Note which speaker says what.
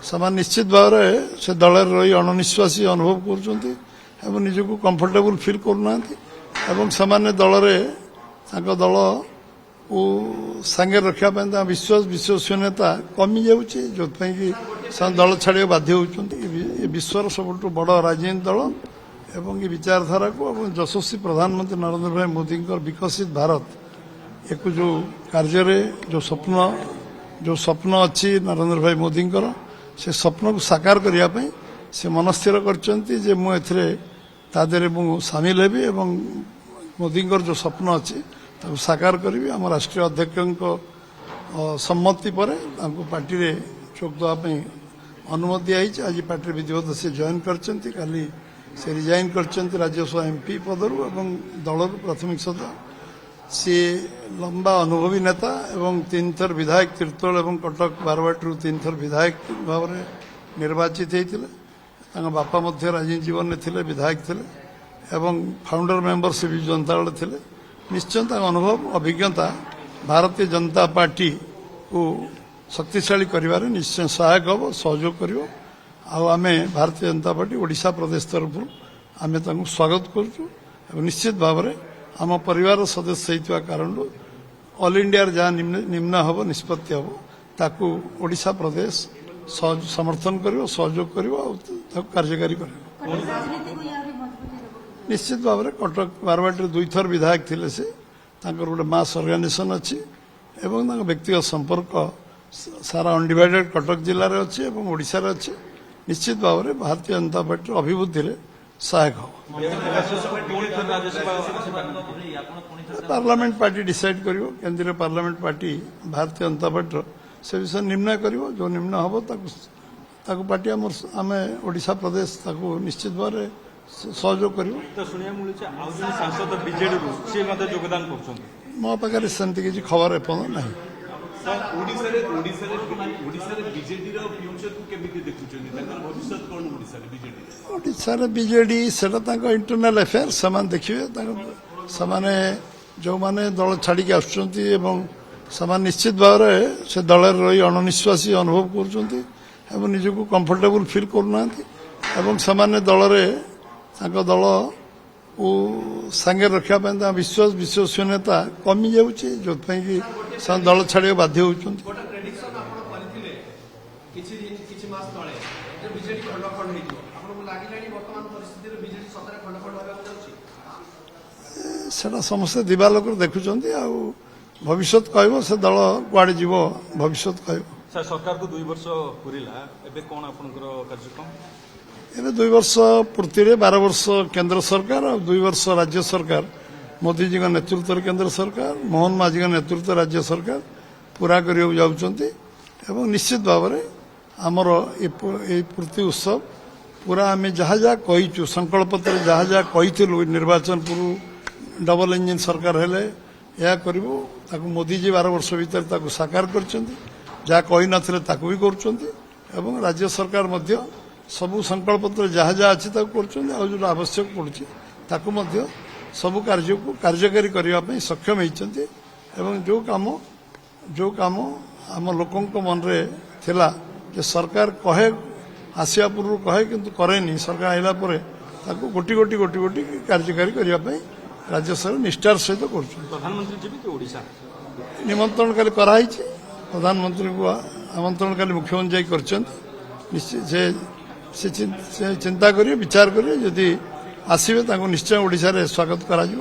Speaker 1: ସେମାନେ ନିଶ୍ଚିତ ଭାବରେ ସେ ଦଳରେ ରହି ଅଣନିଶ୍ୱାସୀ ଅନୁଭବ କରୁଛନ୍ତି ଏବଂ ନିଜକୁ କମ୍ଫର୍ଟେବୁଲ ଫିଲ୍ କରୁନାହାନ୍ତି ଏବଂ ସେମାନେ ଦଳରେ ତାଙ୍କ ଦଳକୁ ସାଙ୍ଗରେ ରଖିବା ପାଇଁ ତାଙ୍କ ବିଶ୍ୱସନୀୟତା କମି ଯାଉଛି, ଯେଉଁଥିପାଇଁ କି ସେମାନେ ଦଳ ଛାଡ଼ିବାକୁ ବାଧ୍ୟ ହେଉଛନ୍ତି। ଏ ବିଶ୍ୱର ସବୁଠୁ ବଡ଼ ରାଜନୀତି ଦଳ ଏବଂ ଏ ବିଚାରଧାରାକୁ ଏବଂ ଯଶସ୍ୱୀ ପ୍ରଧାନମନ୍ତ୍ରୀ ନରେନ୍ଦ୍ର ଭାଇ ମୋଦିଙ୍କର ବିକଶିତ ଭାରତ ୟାକୁ ଯେଉଁ କାର୍ଯ୍ୟରେ ଯେଉଁ ସ୍ୱପ୍ନ ଅଛି ନରେନ୍ଦ୍ର ଭାଇ ମୋଦିଙ୍କର, ସେ ସ୍ୱପ୍ନକୁ ସାକାର କରିବା ପାଇଁ ସେ ମନସ୍ଥିର କରିଛନ୍ତି ଯେ ମୁଁ ଏଥିରେ ତା ଦେହରେ ମୁଁ ସାମିଲ ହେବି ଏବଂ ମୋଦିଙ୍କର ଯେଉଁ ସ୍ୱପ୍ନ ଅଛି ତାକୁ ସାକାର କରିବି। ଆମ ରାଷ୍ଟ୍ରୀୟ ଅଧ୍ୟକ୍ଷଙ୍କ ସମ୍ମତି ପରେ ତାଙ୍କୁ ପାର୍ଟିରେ ଯୋଗ ଦେବା ପାଇଁ ଅନୁମତି ଦିଆଯାଇଛି। ଆଜି ପାର୍ଟିରେ ବିଧିବଦ୍ଧ ସେ ଜଏନ୍ କରିଛନ୍ତି, କାଲି ସେ ରିଜାଇନ୍ କରିଛନ୍ତି ରାଜ୍ୟସଭା ଏମ୍ପି ପଦରୁ ଏବଂ ଦଳରୁ ପ୍ରାଥମିକ ସଦସ୍ୟ। ସିଏ ଲମ୍ବା ଅନୁଭବୀ ନେତା ଏବଂ 3 ଥର ବିଧାୟକ ତିର୍ତ୍ତୋଲ ଏବଂ କଟକ ବାରବାଟୀରୁ 3 ଥର ବିଧାୟକ ଭାବରେ ନିର୍ବାଚିତ ହୋଇଥିଲେ। ତାଙ୍କ ବାପା ମଧ୍ୟ ରାଜନୀତି ଜୀବନରେ ଥିଲେ, ବିଧାୟକ ଥିଲେ ଏବଂ ଫାଉଣ୍ଡର ମେମ୍ବରସିପ୍ ଜନତା ଦଳ ଥିଲେ। ନିଶ୍ଚୟ ତାଙ୍କ ଅନୁଭବ ଅଭିଜ୍ଞତା ଭାରତୀୟ ଜନତା ପାର୍ଟିକୁ ଶକ୍ତିଶାଳୀ କରିବାରେ ନିଶ୍ଚୟ ସହାୟକ ହେବ, ସହଯୋଗ କରିବ। ଆଉ ଆମେ ଭାରତୀୟ ଜନତା ପାର୍ଟି ଓଡ଼ିଶା ପ୍ରଦେଶ ତରଫରୁ ଆମେ ତାଙ୍କୁ ସ୍ୱାଗତ କରୁଛୁ ଏବଂ ନିଶ୍ଚିତ ଭାବରେ ଆମ ପରିବାର ସଦସ୍ୟ ହୋଇଥିବା କାରଣରୁ ଅଲ୍ ଇଣ୍ଡିଆରେ ଯାହା ନିମ୍ନ ହେବ ନିଷ୍ପତ୍ତି ହେବ ତାକୁ ଓଡ଼ିଶା ପ୍ରଦେଶ ସମର୍ଥନ କରିବ, ସହଯୋଗ କରିବ ଆଉ ତାକୁ କାର୍ଯ୍ୟକାରୀ କରିବ। ନିଶ୍ଚିତ ଭାବରେ କଟକ ବାରବାଟୀରେ 2 ଥର ବିଧାୟକ ଥିଲେ। ସେ ତାଙ୍କର ଗୋଟେ ମାସ୍ ଅର୍ଗାନାଇଜେସନ୍ ଅଛି ଏବଂ ତାଙ୍କ ବ୍ୟକ୍ତିଗତ ସମ୍ପର୍କ ସାରା ଅନଡିଭାଇଡେଡ୍ କଟକ ଜିଲ୍ଲାରେ ଅଛି ଏବଂ ଓଡ଼ିଶାରେ ଅଛି। ନିଶ୍ଚିତ ଭାବରେ ଭାରତୀୟ ଜନତା ପାର୍ଟିର ଅଭିବୃଦ୍ଧିରେ ସହାୟକ ହେବ। ପାର୍ଲାମେଣ୍ଟ ପାର୍ଟି ଡିସାଇଡ୍ କରିବ, କେନ୍ଦ୍ରୀୟ ପାର୍ଲାମେଣ୍ଟ ପାର୍ଟି ଭାରତୀୟ ଜନତା ପାର୍ଟିର ସେ ବିଷୟରେ ନିର୍ଣ୍ଣୟ କରିବ। ଯେଉଁ ନିର୍ଣ୍ଣୟ ହେବ ତାକୁ ପାର୍ଟି ଆମେ ଓଡ଼ିଶା ପ୍ରଦେଶ ତାକୁ ନିଶ୍ଚିତ ଭାବରେ ସହଯୋଗ କରିବ। ମୋ ପାଖରେ ସେମିତି କିଛି ଖବର ଏପର୍ଯ୍ୟନ୍ତ ନାହିଁ। ଓଡ଼ିଶାରେ ବିଜେଡି ସେଟା ତାଙ୍କ ଇଣ୍ଟରନାଲ ଆଫେୟାର, ସେମାନେ ଦେଖିବେ। ସେମାନେ ଯେଉଁମାନେ ଦଳ ଛାଡ଼ିକି ଆସୁଛନ୍ତି ଏବଂ ସେମାନେ ନିଶ୍ଚିତ ଭାବରେ ସେ ଦଳରେ ରହି ଅଣନିଶ୍ୱାସୀ ଅନୁଭବ କରୁଛନ୍ତି ଏବଂ ନିଜକୁ କମ୍ଫର୍ଟେବୁଲ ଫିଲ୍ କରୁନାହାନ୍ତି ଏବଂ ସେମାନେ ଦଳରେ ତାଙ୍କ ଦଳକୁ ସାଙ୍ଗରେ ରଖିବା ପାଇଁ ତାଙ୍କ ବିଶ୍ୱସନୀୟତା କମି ଯାଉଛି, ଯେଉଁଥିପାଇଁ କି ସେମାନେ ଦଳ ଛାଡ଼ିବାକୁ ବାଧ୍ୟ ହେଉଛନ୍ତି। ସେଟା ସମସ୍ତେ ଦିବାଲୋକରେ ଦେଖୁଛନ୍ତି ଆଉ ଭବିଷ୍ୟତ କହିବ, ସେ ଦଳ କୁଆଡ଼େ ଯିବ ଭବିଷ୍ୟତ କହିବ।
Speaker 2: ସରକାରକୁ 2 ବର୍ଷ ପୁରିଲା, ଏବେ କ'ଣ ଆପଣଙ୍କର କାର୍ଯ୍ୟକ୍ରମ?
Speaker 1: ଏବେ 2 ବର୍ଷ ପୂର୍ତ୍ତିରେ 12 ବର୍ଷ କେନ୍ଦ୍ର ସରକାର ଆଉ 2 ବର୍ଷ ରାଜ୍ୟ ସରକାର, ମୋଦିଜୀଙ୍କ ନେତୃତ୍ୱରେ କେନ୍ଦ୍ର ସରକାର, ମୋହନ ମାଝୀଙ୍କ ନେତୃତ୍ୱରେ ରାଜ୍ୟ ସରକାର ପୁରା କରିବାକୁ ଯାଉଛନ୍ତି ଏବଂ ନିଶ୍ଚିତ ଭାବରେ ଆମର ଏଇ ପୂର୍ତ୍ତି ଉତ୍ସବ ପୁରା ଆମେ ଯାହା ଯାହା କହିଛୁ ସଂକଳ୍ପତ୍ରରେ ଯାହା ଯାହା କହିଥିଲୁ ନିର୍ବାଚନ ପୂର୍ବରୁ ଡବଲ ଇଞ୍ଜିନ ସରକାର ହେଲେ ଏହା କରିବୁ, ତାକୁ ମୋଦିଜୀ 12 ବର୍ଷ ଭିତରେ ତାକୁ ସାକାର କରିଛନ୍ତି। ଯାହା କହିନଥିଲେ ତାକୁ ବି କରୁଛନ୍ତି ଏବଂ ରାଜ୍ୟ ସରକାର ମଧ୍ୟ ସବୁ ସଂକଳ୍ପତ୍ର ଯାହା ଯାହା ଅଛି ତାକୁ କରୁଛନ୍ତି ଆଉ ଯେଉଁଟା ଆବଶ୍ୟକ ପଡ଼ୁଛି ତାକୁ ମଧ୍ୟ ସବୁ କାର୍ଯ୍ୟକୁ କାର୍ଯ୍ୟକାରୀ କରିବା ପାଇଁ ସକ୍ଷମ ହୋଇଛନ୍ତି ଏବଂ ଯେଉଁ କାମ ଆମ ଲୋକଙ୍କ ମନରେ ଥିଲା ଯେ ସରକାର କହେ ଆସିବା ପୂର୍ବରୁ କହେ କିନ୍ତୁ କରେନି, ସରକାର ଆସିଲା ପରେ ତାକୁ ଗୋଟି ଗୋଟି କାର୍ଯ୍ୟକାରୀ କରିବା ପାଇଁ ରାଜ୍ୟ ସରକାର ନିଷ୍ଠାର ସହିତ କରୁଛନ୍ତି।
Speaker 2: ପ୍ରଧାନମନ୍ତ୍ରୀ ଯିବେ କି ଓଡ଼ିଶା?
Speaker 1: ନିମନ୍ତ୍ରଣ କାଲି କରାଯାଇଛି, ପ୍ରଧାନମନ୍ତ୍ରୀଙ୍କୁ ଆମନ୍ତ୍ରଣ କାଲି ମୁଖ୍ୟମନ୍ତ୍ରୀ ଯାଇ କରିଛନ୍ତି। ନିଶ୍ଚିତ ସେ ଚିନ୍ତା କରିବେ, ବିଚାର କରିବେ, ଯଦି ଆସିବେ ତାଙ୍କୁ ନିଶ୍ଚୟ ଓଡ଼ିଶାରେ ସ୍ୱାଗତ କରାଯିବ।